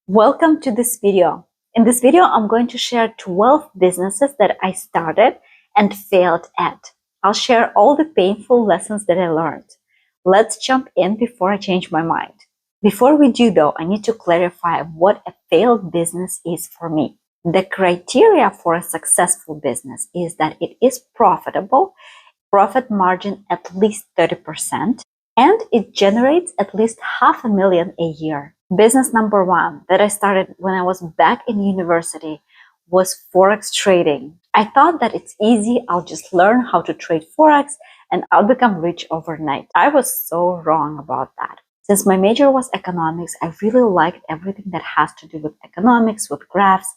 Welcome to this video. In this video, I'm going to share 12 businesses that I started and failed at. I'll share all the painful lessons that I learned. Let's jump in before I change my mind. Before we do though, I need to clarify what a failed business is for me. The criteria for a successful business is that it is profitable, profit margin at least 30%, and it generates at least $500,000 a year. Business number one that I started when I was back in university was Forex trading. I thought that it's easy, I'll just learn how to trade Forex and I'll become rich overnight. I was so wrong about that. Since my major was economics, I really liked everything that has to do with economics, with graphs.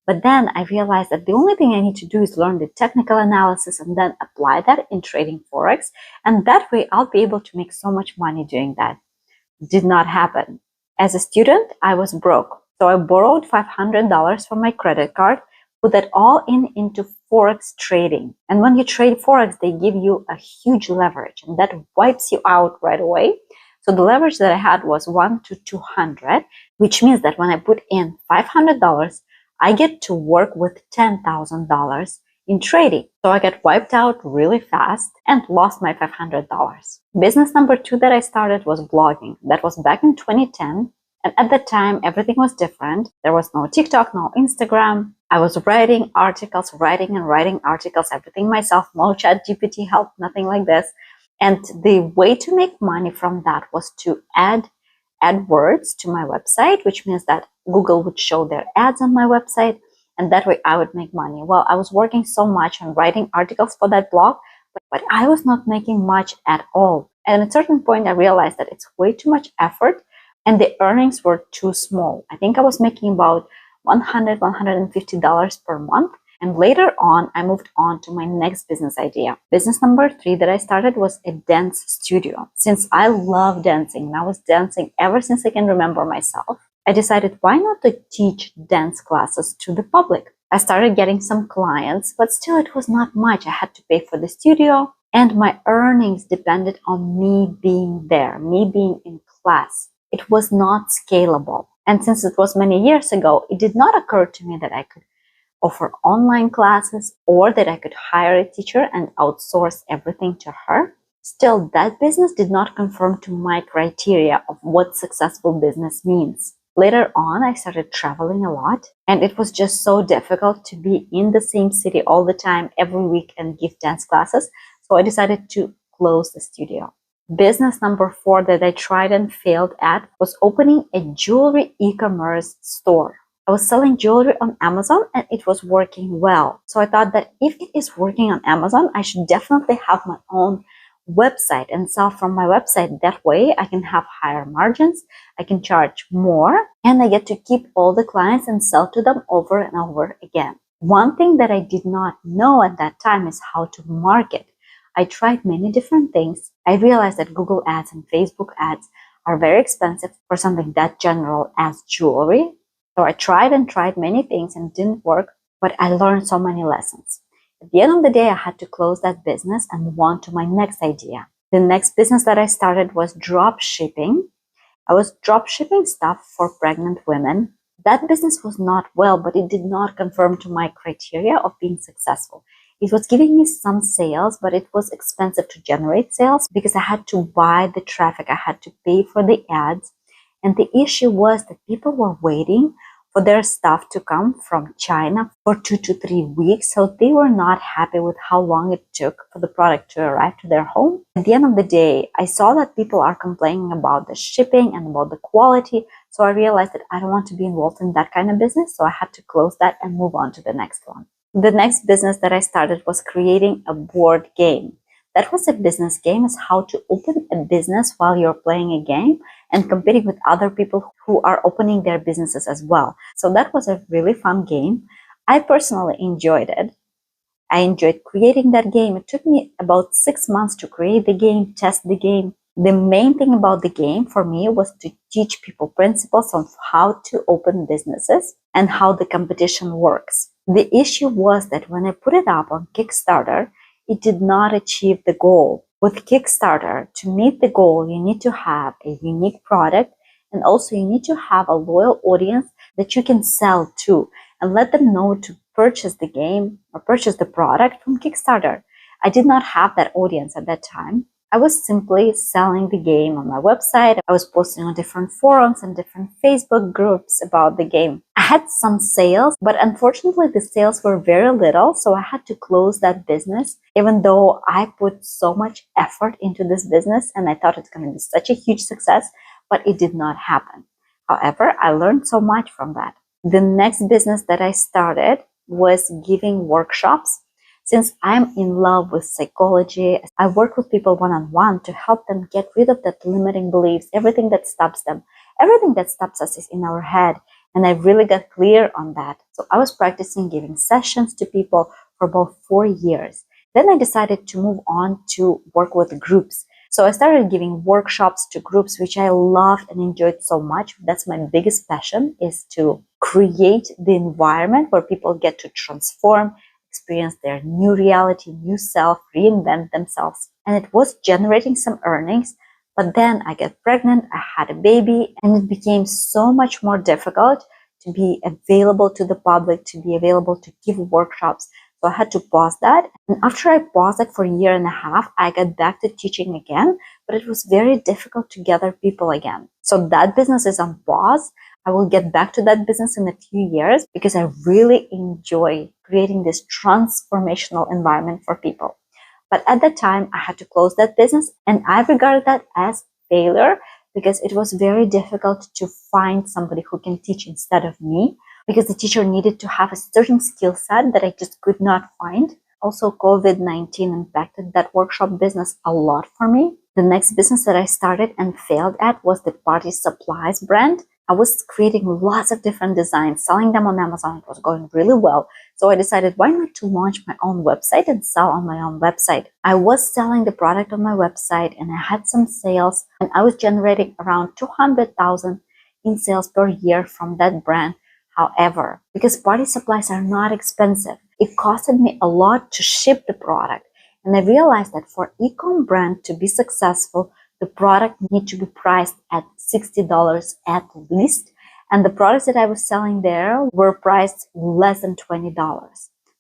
But then I realized that the only thing I need to do is learn the technical analysis and then apply that in trading Forex. And that way I'll be able to make so much money doing that. Did not happen. As a student, I was broke. So I borrowed $500 from my credit card, put that all into Forex trading. And when you trade Forex, they give you a huge leverage and that wipes you out right away. So the leverage that I had was 1 to 200, which means that when I put in $500, I get to work with $10,000 in trading. So I got wiped out really fast and lost my $500. Business number two that I started was blogging. That was back in 2010. And at that time, everything was different. There was no TikTok, no Instagram. I was writing articles, writing articles, everything myself. No chat GPT help, nothing like this. And the way to make money from that was to add AdWords to my website, which means that Google would show their ads on my website, and that way I would make money. Well, I was working so much on writing articles for that blog, but I was not making much at all. And at a certain point, I realized that it's way too much effort, and the earnings were too small. I think I was making about $100, $150 per month. And later on, I moved on to my next business idea. Business number three that I started was a dance studio. Since I love dancing, and I was dancing ever since I can remember myself, I decided why not to teach dance classes to the public. I started getting some clients, but still it was not much. I had to pay for the studio, and my earnings depended on me being there, me being in class. It was not scalable. And since it was many years ago, it did not occur to me that I could offer online classes or that I could hire a teacher and outsource everything to her. Still, that business did not conform to my criteria of what successful business means. Later on, I started traveling a lot, and it was just so difficult to be in the same city all the time every week and give dance classes. So I decided to close the studio. Business number four that I tried and failed at was opening a jewelry e-commerce store. I was selling jewelry on Amazon and it was working well. So I thought that if it is working on Amazon, I should definitely have my own website and sell from my website. That way I can have higher margins, I can charge more, and I get to keep all the clients and sell to them over and over again. One thing that I did not know at that time is how to market. I tried many different things. I realized that Google ads and Facebook ads are very expensive for something that general as jewelry. So I tried and tried many things and it didn't work, but I learned so many lessons. At the end of the day, I had to close that business and move on to my next idea. The next business that I started was dropshipping. I was dropshipping stuff for pregnant women. That business was not well, but it did not conform to my criteria of being successful. It was giving me some sales, but it was expensive to generate sales because I had to buy the traffic. I had to pay for the ads. And the issue was that people were waiting for their stuff to come from China for 2 to 3 weeks. So they were not happy with how long it took for the product to arrive to their home. At the end of the day, I saw that people are complaining about the shipping and about the quality. So I realized that I don't want to be involved in that kind of business. So I had to close that and move on to the next one. The next business that I started was creating a board game. That was a business game, is how to open a business while you're playing a game and competing with other people who are opening their businesses as well. So that was a really fun game. I personally enjoyed it. I enjoyed creating that game. It took me about 6 months to create the game, test the game. The main thing about the game for me was to teach people principles on how to open businesses and how the competition works. The issue was that when I put it up on Kickstarter, it did not achieve the goal. With Kickstarter, to meet the goal, you need to have a unique product, and also you need to have a loyal audience that you can sell to and let them know to purchase the game or purchase the product from Kickstarter. I did not have that audience at that time. I was simply selling the game on my website. I was posting on different forums and different Facebook groups about the game. I had some sales, but unfortunately the sales were very little, so I had to close that business, even though I put so much effort into this business and I thought it's going to be such a huge success, but it did not happen. However, I learned so much from that. The next business that I started was giving workshops. Since I'm in love with psychology, I work with people one-on-one to help them get rid of that limiting beliefs, everything that stops them. Everything that stops us is in our head. And I really got clear on that. So I was practicing giving sessions to people for about 4 years. Then I decided to move on to work with groups. So I started giving workshops to groups, which I loved and enjoyed so much. That's my biggest passion, is to create the environment where people get to transform, experience their new reality, new self, reinvent themselves. And it was generating some earnings. But then I got pregnant, I had a baby, and it became so much more difficult to be available to the public, to be available to give workshops. So I had to pause that. And after I paused it for a year and a half, I got back to teaching again, but it was very difficult to gather people again. So that business is on pause. I will get back to that business in a few years because I really enjoy creating this transformational environment for people. But at that time, I had to close that business, and I regarded that as failure because it was very difficult to find somebody who can teach instead of me, because the teacher needed to have a certain skill set that I just could not find. Also, COVID-19 impacted that workshop business a lot for me. The next business that I started and failed at was the party supplies brand. I was creating lots of different designs, selling them on Amazon. It was going really well. So I decided, why not to launch my own website and sell on my own website? I was selling the product on my website and I had some sales, and I was generating around 200,000 in sales per year from that brand. However, because party supplies are not expensive, it costed me a lot to ship the product. And I realized that for e-com brand to be successful, the product needs to be priced at $60 at least. And the products that I was selling there were priced less than $20.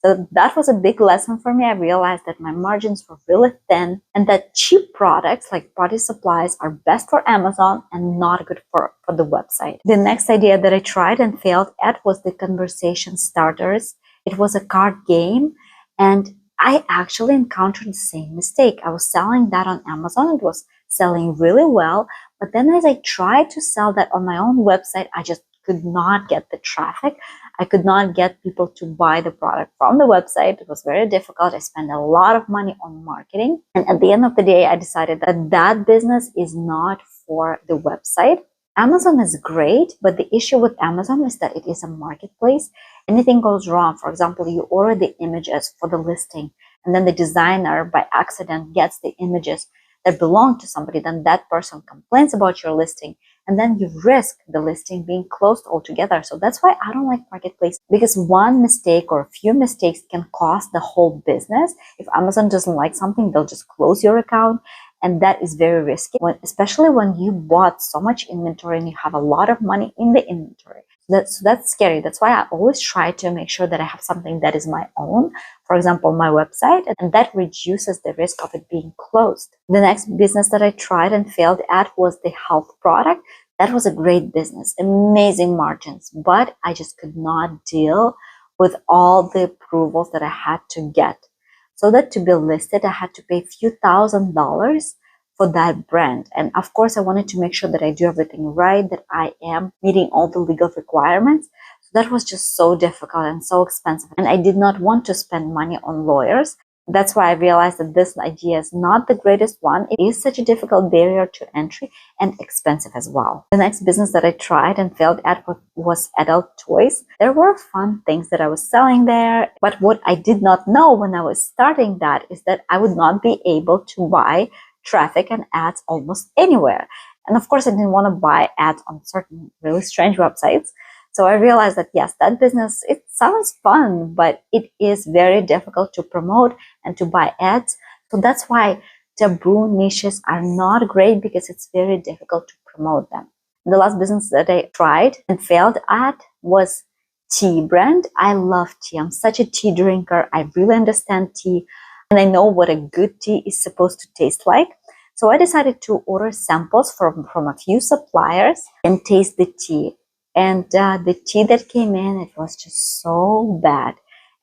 So that was a big lesson for me. I realized that my margins were really thin and that cheap products like party supplies are best for Amazon and not good for the website. The next idea that I tried and failed at was the conversation starters. It was a card game, and I actually encountered the same mistake. I was selling that on Amazon. It was selling really well. But then as I tried to sell that on my own website, I just could not get the traffic. I could not get people to buy the product from the website. It was very difficult. I spent a lot of money on marketing. And at the end of the day, I decided that that business is not for the website. Amazon is great, but the issue with Amazon is that it is a marketplace. Anything goes wrong. For example, you order the images for the listing, and then the designer by accident gets the images that belong to somebody, then that person complains about your listing, and then you risk the listing being closed altogether. So that's why I don't like marketplace, because one mistake or a few mistakes can cost the whole business. If Amazon doesn't like something, they'll just close your account, and that is very risky, especially when you bought so much inventory and you have a lot of money in the inventory. So that's scary. That's why I always try to make sure that I have something that is my own, for example, my website, and that reduces the risk of it being closed. The next business that I tried and failed at was the health product. That was a great business, amazing margins, but I just could not deal with all the approvals that I had to get. So that to be listed, I had to pay a few $1,000s for that brand. And of course, I wanted to make sure that I do everything right, that I am meeting all the legal requirements. So that was just so difficult and so expensive. And I did not want to spend money on lawyers. That's why I realized that this idea is not the greatest one. It is such a difficult barrier to entry and expensive as well. The next business that I tried and failed at was adult toys. There were fun things that I was selling there, but what I did not know when I was starting that is that I would not be able to buy traffic and ads almost anywhere. And of course, I didn't want to buy ads on certain really strange websites. So I realized that yes, that business, it sounds fun, but it is very difficult to promote and to buy ads. So that's why taboo niches are not great, because it's very difficult to promote them. The last business that I tried and failed at was tea brand. I love tea. I'm such a tea drinker. I really understand tea and I know what a good tea is supposed to taste like. So I decided to order samples from a few suppliers and taste the tea. And the tea that came in, it was just so bad.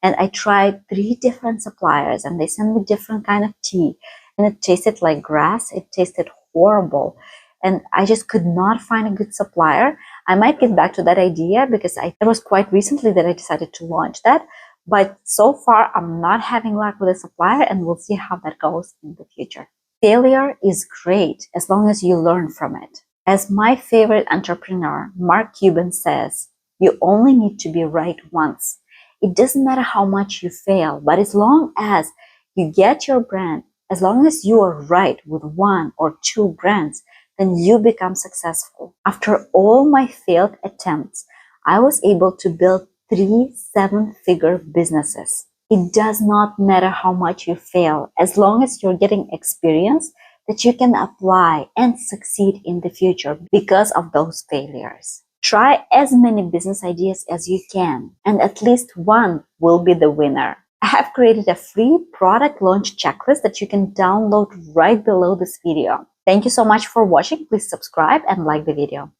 And I tried 3 different suppliers and they sent me different kind of tea. And it tasted like grass. It tasted horrible. And I just could not find a good supplier. I might get back to that idea because it was quite recently that I decided to launch that. But so far, I'm not having luck with a supplier and we'll see how that goes in the future. Failure is great as long as you learn from it. As my favorite entrepreneur, Mark Cuban, says, you only need to be right once. It doesn't matter how much you fail, but as long as you get your brand, as long as you are right with 1 or 2 brands, then you become successful. After all my failed attempts, I was able to build 3 7-figure businesses. It does not matter how much you fail, as long as you're getting experience that you can apply and succeed in the future because of those failures. Try as many business ideas as you can, and at least one will be the winner. I have created a free product launch checklist that you can download right below this video. Thank you so much for watching. Please subscribe and like the video.